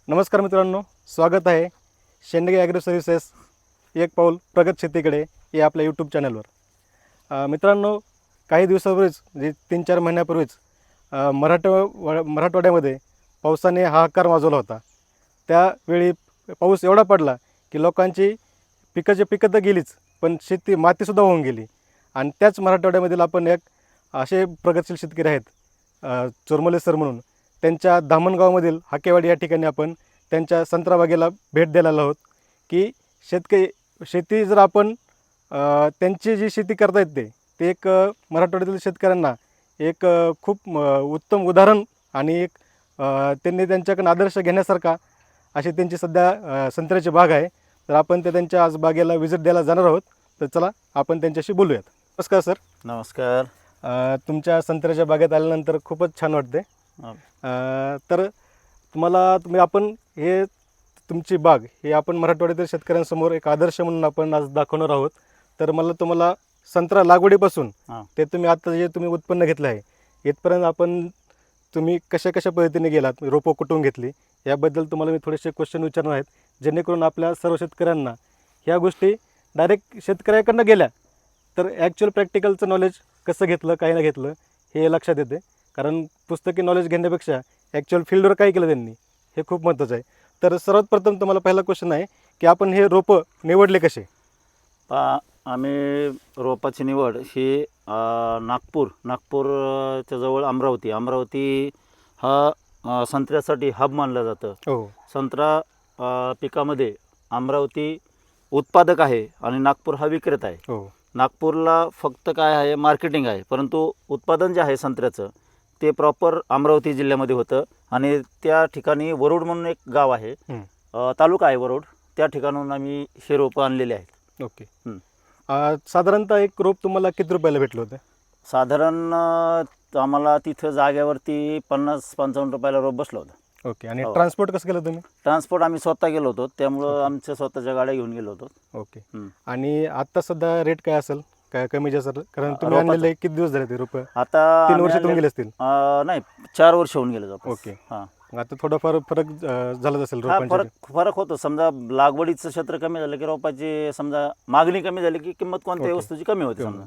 नमस्कार मित्रांनो, स्वागत आहे शेंडगे ॲग्रो सर्व्हिसेस एक पाऊल प्रगत शेतीकडे या आपल्या यूट्यूब चॅनलवर. मित्रांनो, काही दिवसापूर्वीच म्हणजे 3-4 महिन्यापूर्वीच मराठवाड्यामध्ये पावसाने हाहाकार माजवला होता. त्यावेळी पाऊस एवढा पडला की लोकांची पिकं तर गेलीच, पण शेती मातीसुद्धा होऊन गेली. आणि त्याच मराठवाड्यामधील आपण एक असे प्रगतशील शेतकरी आहेत चोरमले सर म्हणून. त्यांच्या धामणगावमधील हाकेवाडी या ठिकाणी आपण त्यांच्या संत्राबागेला भेट द्यायला आलो आहोत की शेती जर आपण त्यांची जी शेती करता येते ते एक मराठवाड्यातील शेतकऱ्यांना एक खूप उत्तम उदाहरण आणि एक त्यांनी त्यांच्याकडून आदर्श घेण्यासारखा अशी त्यांची सध्या संत्र्याची बाग आहे. तर आपण त्यांच्या आज बागेला व्हिजिट द्यायला जाणार आहोत. तर चला आपण त्यांच्याशी बोलूयात. नमस्कार सर. नमस्कार. तुमच्या संत्र्याच्या बागेत आल्यानंतर खूपच छान वाटते. तर आपण हे तुमची बाग हे आपण मराठवाड्यातील शेतकऱ्यांसमोर एक आदर्श म्हणून आपण आज दाखवणार आहोत. तर तुम्हाला संत्रा लागवडीपासून ते तुम्ही आता जे तुम्ही उत्पन्न घेतलं आहे इथपर्यंत तुम्ही कशा पद्धतीने गेलात, रोपं कुठून घेतली, याबद्दल तुम्हाला मी थोडेसे क्वेश्चन विचारणार आहेत, जेणेकरून आपल्या सर्व शेतकऱ्यांना ह्या गोष्टी डायरेक्ट शेतकऱ्याकडनं गेल्या तर ॲक्च्युअल प्रॅक्टिकलचं नॉलेज कसं घेतलं काय नाही घेतलं हे लक्षात येते. कारण पुस्तकी नॉलेज घेण्यापेक्षा ॲक्च्युअल फील्डवर काय केलं त्यांनी हे खूप महत्त्वाचं आहे. तर सर्वात प्रथम तुम्हाला पहिला क्वेश्चन आहे की आपण हे रोपं निवडले कसे? आम्ही रोपाची निवड ही नागपूरच्या जवळ अमरावती हा संत्र्यासाठी हब मानलं जातं. हो. संत्रा पिकामध्ये अमरावती उत्पादक आहे आणि नागपूर हा विक्रेता आहे. हो. नागपूरला फक्त काय आहे, मार्केटिंग आहे, परंतु उत्पादन जे आहे संत्र्याचं ते प्रॉपर अमरावती जिल्ह्यामध्ये होतं. आणि त्या ठिकाणी वरुड म्हणून एक गाव आहे, तालुका आहे वरुड, त्या ठिकाणून आम्ही हे रोपं आणलेले आहेत. ओके. साधारणतः एक रोप तुम्हाला किती रुपयाला भेटलं होतं? साधारण आम्हाला तिथं जाग्यावरती 50-55 रुपयाला रोप बसलं होतं. ओके. आणि ट्रान्सपोर्ट कसं केलं तुम्ही? ट्रान्सपोर्ट आम्ही स्वतः गेलो होतो, त्यामुळं आमच्या स्वतःच्या गाड्या घेऊन गेलो होतो. ओके. आणि आता सध्या रेट काय असेल, काय कमी जास्त? कारण तुम्ही आणलेले किती दिवस झाले ते रोपं? आता 3 वर्ष तुम्ही गेले असतील? नाही, 4 वर्ष होऊन गेले. ओके. आता थोडाफार फरक झालाच असेल रोपांचा? फरक होतो. समजा लागवडीचं क्षेत्र कमी झालं की रोपाची समजा मागणी कमी झाली की किंमत कोणत्याही वस्तूची कमी होते समजा.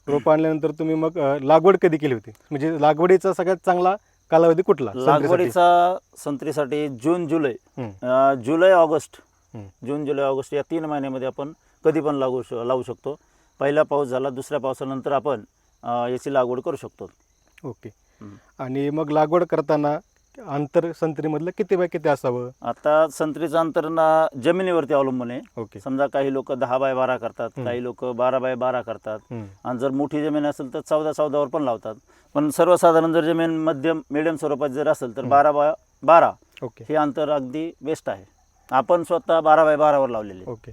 रोपं आणल्यानंतर तुम्ही मग लागवड कधी केली होती? म्हणजे लागवडीचा सगळ्यात चांगला कालावधी कुठला लागवडीचा? संत्रीसाठी जून जुलै ऑगस्ट या 3 महिन्यामध्ये आपण कधी पण लावू शकतो. पहिला पाऊस झाला, दुसऱ्या पावसानंतर आपण याची लागवड करू शकतो. ओके. आणि मग लागवड करताना अंतर संत्रीमधलं किती बाय किती असावं? आता संत्रीचं अंतर जमिनीवरती अवलंबून आहे. ओके. समजा काही लोक 10x12 करतात, काही लोक 12x12 करतात. आणि जर मोठी जमीन असेल तर 14x14 पण लावतात. पण सर्वसाधारण जर जमीन मिडियम स्वरूपात जर असेल तर 12x12 हे अंतर अगदी बेस्ट आहे. आपण स्वतः 12x12 लावलेले. ओके.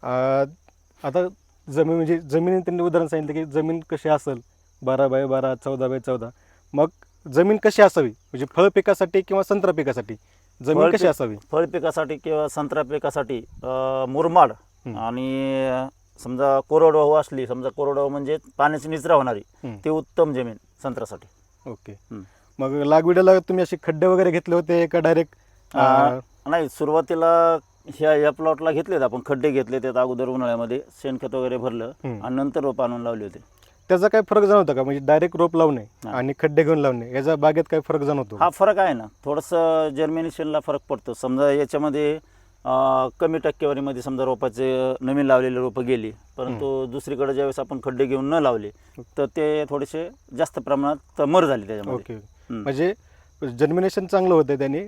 आता जमिनी त्यांनी उदाहरण सांगितलं की जमीन कशी असेल, 12x12 14x14. मग जमीन कशी असावी, म्हणजे फळ पिकासाठी किंवा संत्रा पिकासाठी जमीन कशी असावी? फळ पिकासाठी किंवा संत्रा पिकासाठी मुरमाड आणि समजा कोरडवाहू असली, समजा कोरडवाहू म्हणजे पाण्याची निचरा होणारी, ती उत्तम जमीन संत्र्यासाठी. ओके. मग लागवडीला तुम्ही असे खड्डे वगैरे घेतले होते का डायरेक्ट? नाही, सुरुवातीला या प्लॉटला घेतले होते आपण, खड्डे घेतले त्यात अगोदर उन्हाळ्यामध्ये शेणखत वगैरे भरलं आणि नंतर रोप आणून लावले होते. त्याचा काय फरक जाणवतो का? म्हणजे डायरेक्ट रोप लावणे आणि खड्डे घेऊन लावणे याचा बागेत काय फरक जाणवतो? हा फरक आहे ना, थोडंसं जर्मिनेशनला फरक पडतो. समजा याच्यामध्ये कमी टक्केवारीमध्ये समजा रोपाचे नवीन लावलेले रोपं गेली, परंतु दुसरीकडे ज्यावेळेस आपण खड्डे घेऊन न लावले तर ते थोडेसे जास्त प्रमाणात मर झाले त्याच्यामध्ये. ओके. म्हणजे जर्मिनेशन चांगलं होतं त्यांनी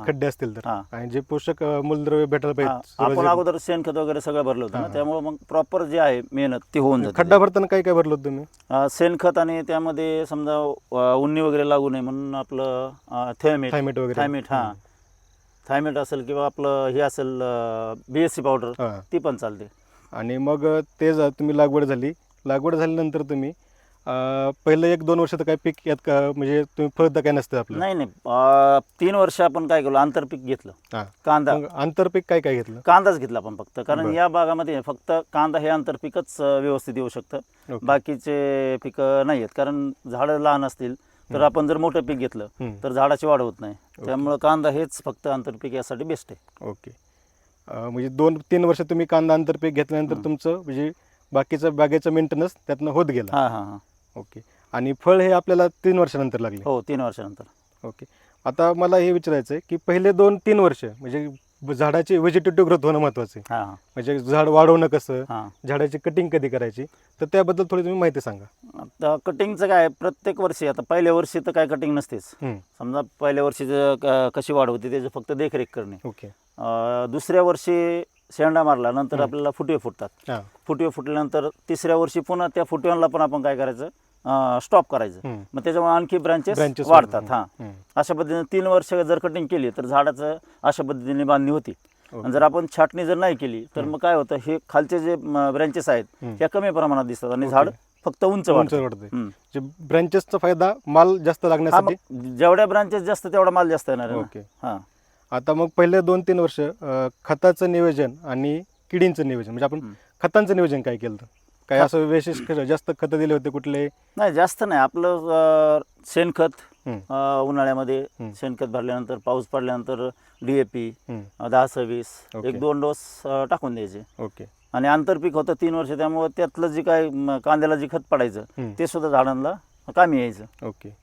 खड्डे असतील तर, आणि जे पोषक मूलद्रव्य भेटायला पाहिजे. आपण अगोदर शेणखत वगैरे सगळं भरलं होतं ना, त्यामुळे मग प्रॉपर जे आहे मेहनत ती होऊन जाते. खड्डा भरताना काय काय भरलं होतं तुम्ही? शेणखत आणि त्यामध्ये समजा उन्नी वगैरे लागू नये म्हणून आपलं थायमेट असेल किंवा आपलं हे असेल BSC पावडर, ती पण चालते. आणि मग ते तुम्ही लागवड झाल्यानंतर तुम्ही पहिलं 1-2 वर्ष तर काय पीक यात का, म्हणजे तुम्ही फळत काय नसतं आपलं? नाही, 3 वर्ष आपण काय केलं, आंतरपीक घेतलं. कांदा. आंतरपीक काय काय घेतलं? कांदाच घेतला आपण फक्त, कारण या भागामध्ये फक्त कांदा हे आंतरपीकच व्यवस्थित येऊ शकतं. बाकीचे पिकं नाही आहेत, कारण झाडं लहान असतील, तर आपण जर मोठं पीक घेतलं हम्म. तर झाडाची वाढ होत नाही. त्यामुळे कांदा हेच फक्त आंतरपीक यासाठी बेस्ट आहे. ओके. म्हणजे 2-3 वर्ष तुम्ही कांदा आंतरपीक घेतल्यानंतर तुमचं म्हणजे बाकीचं बागेचं मेंटेनन्स त्यातनं होत गेलं. हां हां हां. ओके. आणि फळ हे आपल्याला 3 वर्षानंतर लागले. हो, 3 वर्षानंतर. ओके. आता मला हे विचारायचं आहे की पहिले 2-3 वर्ष म्हणजे झाडाची व्हेजिटेटिव्ह ग्रोथ होणं महत्त्वाचं आहे. हां हां म्हणजे झाड वाढवणं कसं, हां. झाडाची कटिंग कधी करायची, तर त्याबद्दल थोडी तुम्ही माहिती सांगा. आता कटिंगचं काय प्रत्येक वर्षी, आता पहिल्या वर्षी तर काय कटिंग नसतेच. हम्म. समजा पहिल्या वर्षी कशी वाढ होती त्याची फक्त देखरेख करणे. ओके. दुसऱ्या वर्षी शेंडा मारला नंतर आपल्याला फुटवे फुटतात. हां. फुटवे फुटल्यानंतर तिसऱ्या वर्षी पुन्हा त्या फुटव्यांना पण आपण काय करायचं, स्टॉप करायचं. हम्म. मग त्याच्यामुळे आणखी ब्रांचेस Branches वाढतात. वाढतात. हां. हम्म. अशा पद्धतीने 3 वर्ष जर कटिंग केली तर झाडाचं अशा पद्धतीने बांधणी होती. ओके. आणि जर आपण छाटणी जर नाही केली तर मग काय होतं, हे खालचे जे ब्रँचेस आहेत हम्म. त्या कमी प्रमाणात दिसतात आणि ओके. झाड फक्त उंच उंच वाढतं. वाढते. हम्म. म्हणजे ब्रँचेसचा फायदा माल जास्त हा, लागण्यासाठी. मग जेवढ्या ब्रांचेस जास्त तेवढा माल जास्त येणार आहे ना. ओके. हां. आता मग पहिले 2-3 वर्ष खताचं नियोजन आणि किडींचं नियोजन म्हणजे आपण हम्म. खतांचं नियोजन काय केलं, काय असं विशेष जास्त खतं दिले होते कुठले? नाही, जास्त नाही. आपलं शेणखत हम्म. उन्हाळ्यामध्ये हम्म. शेणखत भरल्यानंतर पाऊस पडल्यानंतर DAP हम्म. 10-26 ओके. 1-2 डोस टाकून द्यायचे. ओके. आणि आंतरपीक होतं 3 वर्ष, त्यामुळे त्यातलं जे काय कांद्याला जे खत पडायचं हम्म. ते सुद्धा झाडांना कामी यायचं. ओके.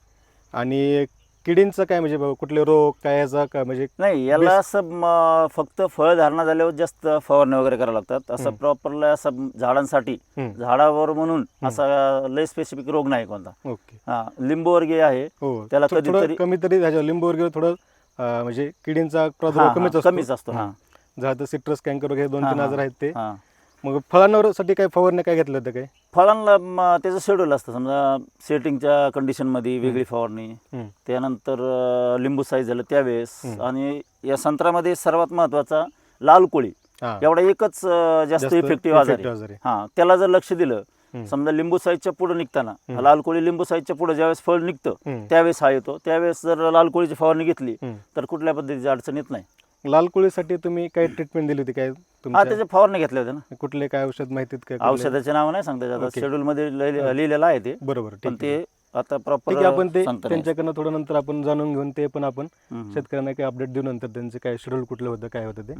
आणि किडींचं काय म्हणजे कुठले रोग काय याचा काय म्हणजे? नाही, याला असं फक्त फळधारणा झाल्यावर जास्त फवारणी वगैरे करावं लागतात. असं प्रॉपरला असं झाडांसाठी हम्म. झाडावर म्हणून असा लय स्पेसिफिक रोग नाही कोणता. ओके. हा, लिंबूवर्गीय आहे. हो, त्याला थोडं कधीतरी कमी तरी त्याच्या लिंबू वगैरे थोडं म्हणजे किडींचा प्रादुर्भाव कमीच असतो. हां झालं सिट्रस कँकर वगैरे 2-3 हां, आजार आहेत ते. हां. मग फळांवरसाठी काय फवारणी काय घेतलं होतं काय? फळांना त्याचं शेड्यूल असतं. समजा सेटिंगच्या कंडिशनमध्ये वेगळी फवारणी, हम्म. त्यानंतर लिंबू साईज झालं त्यावेळेस, आणि या संत्र्यामध्ये सर्वात महत्त्वाचा लाल कोळी हां. एवढा एकच जास्त इफेक्टिव्ह आजार आहे. आजार आहे. हां, त्याला जर लक्ष दिलं, हम्म. समजा लिंबू साईजच्या पुढे निघताना लाल कोळी लिंबू साईजच्या पुढे ज्यावेळेस फळ निघतं हम्म. त्यावेळेस हा येतो. त्यावेळेस जर लाल कोळीची फवारणी घेतली हम्म. तर कुठल्या पद्धतीची अडचण येत नाही. लाल कोळीसाठी तुम्ही काय ट्रीटमेंट दिली होती काय हा, तुमच्या? त्याच्या फवारणी घेतल्या होत्या ना. कुठले काय औषध माहितीत काय कुठले? औषधाचे नाव नाही सांगता येत, आता ओके. शेड्यूल मध्ये लिहिलेलं आहे ते. बरोबर, पण ठीक ते आहे. आता ठीक प्रॉपर आहे, आपण ते त्यांच्याकडनं थोडं नंतर आपण जाणून घेऊन ते पण आपण शेतकऱ्यांना काही अपडेट देऊ नंतर त्यांचं काय शेड्यूल कुठलं होतं काय होतं ते.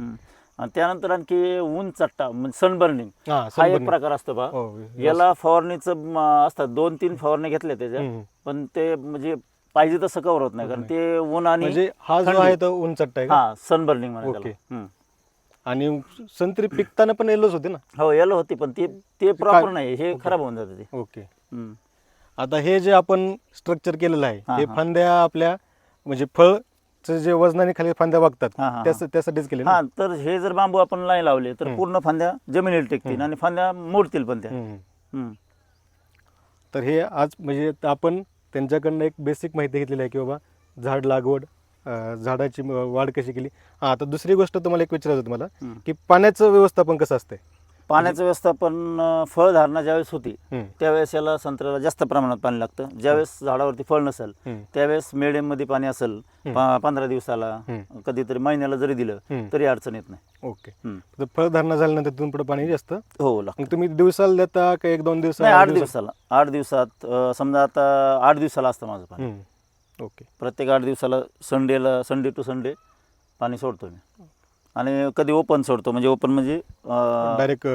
आणि त्यानंतर आणखी ऊन चट्टा म्हणजे सनबर्निंग हां, हा एक sunburning. प्रकार असतो बा. हो, याला फवारणीचं असतात 2-3 फवारणी घेतल्या त्याच्या, हम्म. पण ते म्हणजे पाहिजे तसं कव्हर होत नाही, कारण ते ऊन आणि म्हणजे हा जो थंडी. आहे तो ऊन चट्टा आहे का? हा, सनबर्निंग म्हणजे ओके. त्याला. हम्म. आणि संत्री पिकताना पण येलोच होते ना? हो, याला होती, पण ते प्रॉपर नाही, हे खराब होऊन जातं ते. ओके. हम्म. आता हे जे आपण स्ट्रक्चर केलेलं आहे हां, हे हां. फांद्या आपल्या म्हणजे फळचं जे वजनाने खाली फांद्या वागतात हां, हां, त्यासाठीच केले ना? हा, तर हे जर बांबू आपण नाही लावले तर हम्म. पूर्ण फांद्या जमिनीला टेकतील आणि फांद्या मोडतील पण त्या. हम्म. हम्म. तर हे आज म्हणजे आपण त्यांच्याकडनं एक बेसिक माहिती घेतलेली आहे की बाबा झाड लागवड झाडाची वाढ कशी केली. हां, आता दुसरी गोष्ट तुम्हाला एक विचारायचं तुम्हाला हम्म. की पाण्याचं व्यवस्थापन कसं असतंय? पाण्याचं व्यवस्थापन फळधारणा ज्यावेळेस होती हम्म. त्यावेळेस याला संत्र्याला जास्त प्रमाणात पाणी लागतं. ज्यावेळेस झाडावरती फळ नसेल हम्म. त्यावेळेस medium मध्ये पाणी असेल 15 दिवसाला, कधीतरी महिन्याला जरी दिलं हम्म. तरी अडचण येत नाही. ओके. हम्म. तर फळधारणा झाल्यानंतर तिथून पुढे पाणी जास्त हो, लागतं. मग तुम्ही दिवसाला देता का 1-2 दिवस? नाही, 8 दिवसाला. 8 दिवसात समजा आता 8 दिवसाला असतं माझं पाणी. ओके. प्रत्येक 8 दिवसाला संडे टू संडे पाणी सोडतो मी. आणि कधी ओपन सोडतो, म्हणजे ओपन म्हणजे डायरेक्ट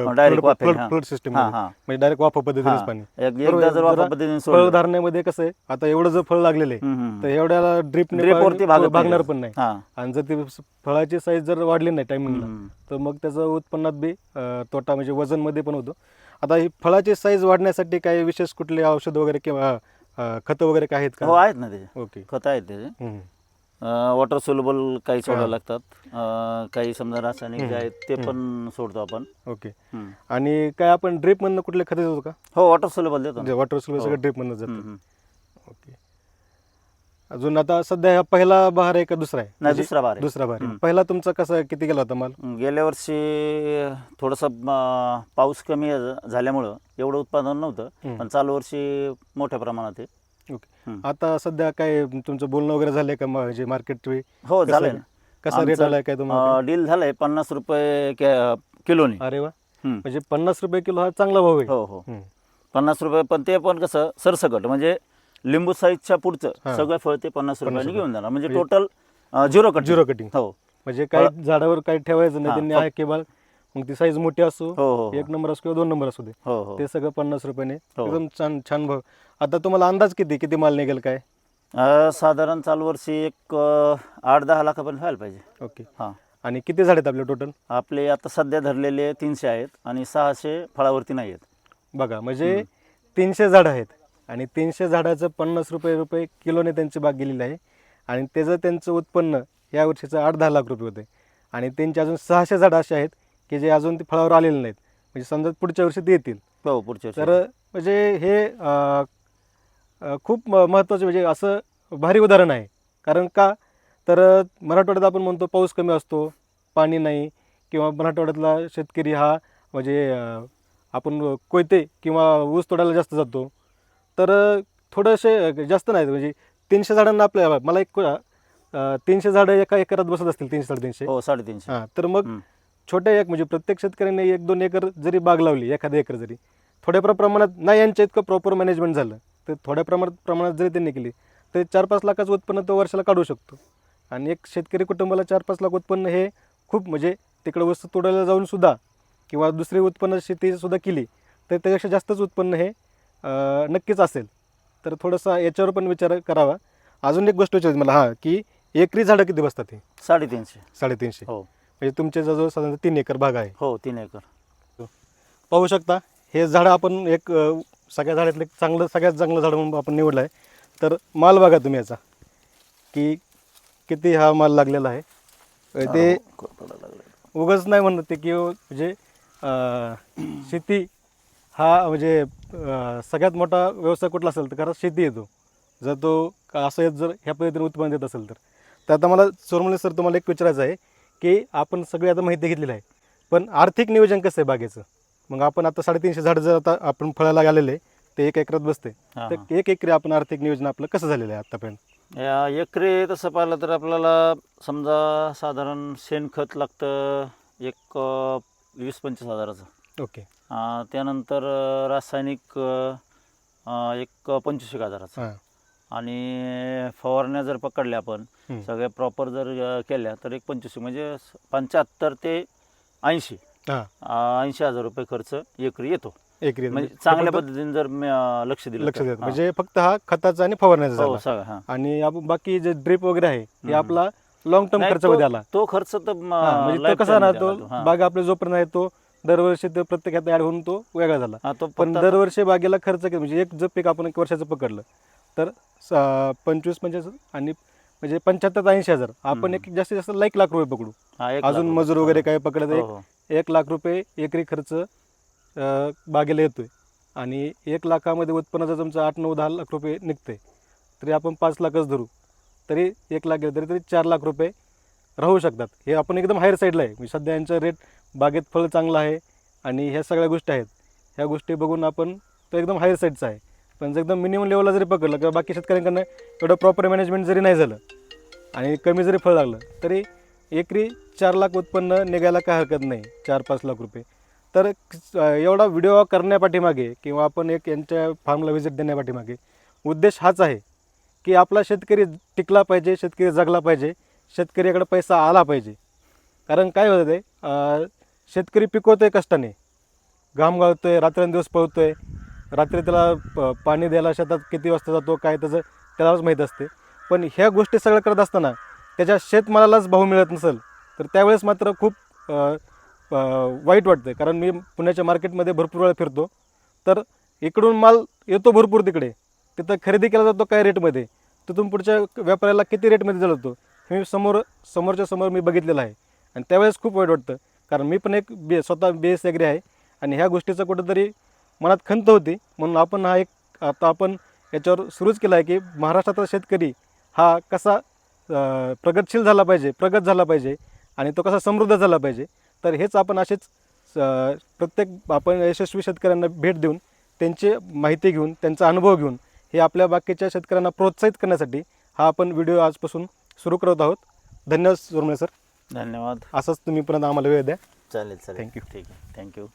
वाफेने, हां. फ्लोट सिस्टम हां, हां. म्हणजे डायरेक्ट वाफा पद्धतीनेच हां. पाणी. एकदा जर वाफा पद्धतीने सोडलं, फळधारणेमध्ये कसं आहे आता एवढं जर फळ लागलेलं आहे तर एवढ्याला ड्रिप ड्रिपवरती भागणार पण नाही. हां. आणि जर ती फळाची साईज जर वाढली नाही टायमिंगला हम्म. तर मग त्याचं उत्पन्नात बी तोटा म्हणजे वजन मध्ये पण होतो. आता ही फळाची साईज वाढण्यासाठी काही विशेष कुठले औषध वगैरे किंवा खतं वगैरे काय आहेत हो, का? आहेत ना त्याचे ओके. खतं आहेत त्याचे. हम्म. वॉटर सोल्युबल काही सोडावं लागतात, काही समजा रासायनिक जे आहेत ते पण सोडतो आपण. ओके. हम्म. आणि काय आपण ड्रिप मधनं कुठले खतं देतो का? हो, वॉटर सोल्युबल देतो ना. म्हणजे वॉटर सगळं हो. ड्रिप मधनं जातं. हम्म. ओके. अजून आता सध्या हा पहिला बहार आहे का दुसरा आहे? नाही, दुसरा बार आहे. दुसरा बहार आहे. हम्म. पहिला तुमचा कसा किती गेला होता माल? गेल्या वर्षी थोडंसं पाऊस कमी झाल्यामुळं एवढं उत्पादन नव्हतं, पण चालू वर्षी मोठ्या प्रमाणात आहे. ओके. हम्म. आता सध्या काय तुमचं बोलणं वगैरे झालंय का म्हणजे मार्केट हो, झालंय ना. कसा रेट आलाय काय तुम्हाला? डील झालंय 50 रुपये किलोनी. अरे वा. हम्म. म्हणजे 50 रुपये किलो हा चांगला भाव आहे. हो हो, हम्म. 50 रुपये, पण ते पण कसं सरसकट, म्हणजे लिंबू साईजच्या पुढचं हा. सगळं फळ ते 50 रुपयांनी रुपये. घेऊन जाणार, म्हणजे म्हणजे total zero cut. Zero cutting. हो म्हणजे काही झाडावर काही ठेवायचं नाही, हा, त्यांनी फक्त- आहे केवळ मग ती साईज मोठी असो, हो हो 1 नंबर असो किंवा 2 नंबर असू दे, हो हो ते सगळं 50 रुपयाने हो. एकदम छान छान भाव. आता तुम्हाला अंदाज किती माल निघेल काय? साधारण चालू वर्षी एक 8-10 लाखापर्यंत व्हायला पाहिजे. ओके. हां, आणि किती झाड आहेत आपले टोटल? आपले आता सध्या धरलेले 300 आहेत आणि 600 फळावरती नाही आहेत. बघा म्हणजे 300 झाडं आहेत आणि 300 झाडाचं 50 रुपये किलोने त्यांची बाग गेलेली आहे आणि त्याचं त्यांचं उत्पन्न या वर्षीचं 8-10 लाख रुपये होते आणि त्यांचे अजून 600 झाडं असे आहेत की जे अजून ते फळावर आलेले नाहीत, म्हणजे समजा पुढच्या वर्षी ते येतील. हो, पुढच्या वर्षी. तर म्हणजे हे खूप महत्त्वाचं म्हणजे असं भारी उदाहरण आहे. कारण का तर मराठवाड्यात आपण म्हणतो पाऊस कमी असतो, पाणी नाही, किंवा मराठवाड्यातला शेतकरी हा म्हणजे आपण कोयते किंवा ऊस तोडायला जास्त जातो. तर थोडेसे जास्त नाहीत, म्हणजे 300 झाडांना आपल्या मला एक 300 झाडं एका एकरात बसत असतील, 300-350. हो, 350. हां, तर मग हं. छोट्या एक म्हणजे प्रत्येक शेतकऱ्याने 1-2 एकर जरी बाग लावली, एखादं एकर जरी थोड्या प्रमाणात नाही, यांच्या इतकं प्रॉपर मॅनेजमेंट झालं तर थोड्या प्रमाणात जरी त्यांनी केली तर 4-5 लाखाचं उत्पन्न तो वर्षाला काढू शकतो. आणि एक शेतकरी कुटुंबाला 4-5 लाख उत्पन्न हे खूप, म्हणजे तिकडे वस्तू तोडायला जाऊन सुद्धा किंवा दुसरी उत्पन्न शेतीसुद्धा केली तर त्यापेक्षा जास्तच उत्पन्न हे नक्कीच असेल. तर थोडंसं याच्यावर पण विचार करावा. अजून एक गोष्ट विचारायची मला, हां, की एकरी झाडं किती बसतात? हे 350. 350. हो म्हणजे तुमच्या जवळ साधारण 3 एकर बाग आहे. हो, 3 एकर. पाहू शकता हे झाडं आपण एक सगळ्या झाडातलं सगळ्यात चांगलं झाड म्हणून आपण निवडलं आहे. तर माल बघा तुम्ही याचा की किती हा माल लागलेला आहे. ते उगाच नाही म्हणत ते की म्हणजे शेती हा म्हणजे सगळ्यात मोठा व्यवसाय कुठला असेल तर कारण शेती येतो. जर तो असं जर ह्या पद्धतीने उत्पन्न देत असेल तर आता मला चोरमले सर तुम्हाला एक विचारायचं आहे की आपण सगळी आता माहिती घेतलेली आहे, पण आर्थिक नियोजन कसं आहे बागेचं? मग आपण आता 350 झाड जर आता आपण फळाला आलेले ते 1 एकरात बसते, हां, तर 1 एकरी आपण आर्थिक नियोजन आपलं कसं झालेलं आहे आतापर्यंत? या एकरी तसं पाहिलं तर आपल्याला समजा साधारण शेणखत लागतं एक 20-25 हजाराचं. ओके. त्यानंतर रासायनिक एक 25 हजाराचं. हां. आणि फवारण्या जर पकडल्या आपण सगळ्या प्रॉपर जर केल्या तर एक 25, म्हणजे 75 ते 80 80,000 रुपये खर्च एकरी येतो. एकरी म्हणजे चांगल्या पद्धतीने जर लक्ष दिलं लक्ष तर. देत म्हणजे फक्त हा खताचा आणि फवारण्याचा हो, झाला. सगळं. हां. आणि आपण बाकी जे ड्रिप वगैरे आहे हे हम्म. आपला लॉंग टर्म नाही, खर्चामध्ये आला. तो खर्च तर म्हणजे तो कसा lifetime ना, मध्ये तो आला तो. हां. बाग आपल्या जोपर्यंत आहे तो दरवर्षी ते प्रत्येकात ऍड होऊन तो वेगळा झाला. हां, तो पण फक्त दरवर्षी बागेला खर्च किती, म्हणजे एक जर पीक आपण 1 वर्षाचं पकडलं तर 25-25 आणि म्हणजे 75-80 हजार आपण एक जास्तीत जास्त 1 लाख रुपये पकडू. हां, 1 अजून लाख मजूर रुपये. वगैरे काय पकडलं हो, तर हो. 1 लाख रुपये एकरी खर्च बागेला येतोय आणि 1 लाखामध्ये उत्पन्न जर तुमचं 8-9-10 लाख रुपये निघते तरी आपण 5 लाखच धरू, तरी 1 लाख गेलं तरी 4 लाख रुपये राहू शकतात. हे आपण एकदम हायर साईडला आहे, म्हणजे सध्या यांचं रेट बागेत फळ चांगलं आहे आणि ह्या सगळ्या गोष्टी आहेत. ह्या गोष्टी बघून आपण तो एकदम हायर साईडचा आहे. पण जर एकदम मिनिमम लेवलला जरी पकडलं किंवा बाकी शेतकऱ्यांकडनं एवढं प्रॉपर मॅनेजमेंट जरी नाही झालं आणि कमी जरी फळ लागलं तरी एकरी 4 लाख उत्पन्न निघायला काय हरकत नाही, 4-5 लाख रुपये. तर एवढा व्हिडिओ करण्यापाठीमागे किंवा आपण एक यांच्या फार्मला व्हिजिट देण्यापाठीमागे उद्देश हाच आहे की आपला शेतकरी टिकला पाहिजे, शेतकरी जगला पाहिजे, शेतकऱ्याकडे पैसा आला पाहिजे. कारण काय होतं ते शेतकरी पिकवतोय कष्टाने, घाम गाळतोय, रात्रंदिवस पळतोय, रात्री त्याला पाणी द्यायला शेतात किती वाजता जातो काय त्याचं त्यालाच माहीत असते. पण ह्या गोष्टी सगळं करत असताना त्याच्या शेतमालालाच भाव मिळत नसेल तर त्यावेळेस मात्र खूप वाईट वाटतं. कारण मी पुण्याच्या मार्केटमध्ये भरपूर वेळा फिरतो, तर इकडून माल येतो भरपूर, तिकडे तिथं खरेदी केला जातो काय रेटमध्ये, तिथून पुढच्या व्यापाऱ्याला किती रेटमध्ये दिला जातो हे समोरच्या समोर मी बघितलेलं आहे. आणि त्यावेळेस खूप वाईट वाटतं. कारण मी पण एक स्वतः BS ॲग्री आहे आणि ह्या गोष्टीचं कुठंतरी मनात खंत होती, म्हणून आपण हा एक आता आपण याच्यावर सुरूच केला आहे की महाराष्ट्रातला शेतकरी हा कसा प्रगत झाला पाहिजे आणि तो कसा समृद्ध झाला पाहिजे. तर हेच आपण असेच प्रत्येक आपण यशस्वी शेतकऱ्यांना भेट देऊन त्यांची माहिती घेऊन त्यांचा अनुभव घेऊन हे आपल्या बाकीच्या शेतकऱ्यांना प्रोत्साहित करण्यासाठी हा आपण व्हिडिओ आजपासून सुरू करत आहोत. धन्यवाद चोरमले सर. धन्यवाद. असंच तुम्ही परत आम्हाला वेळ द्या. चालेल. थँक्यू. ठीक आहे. थँक्यू.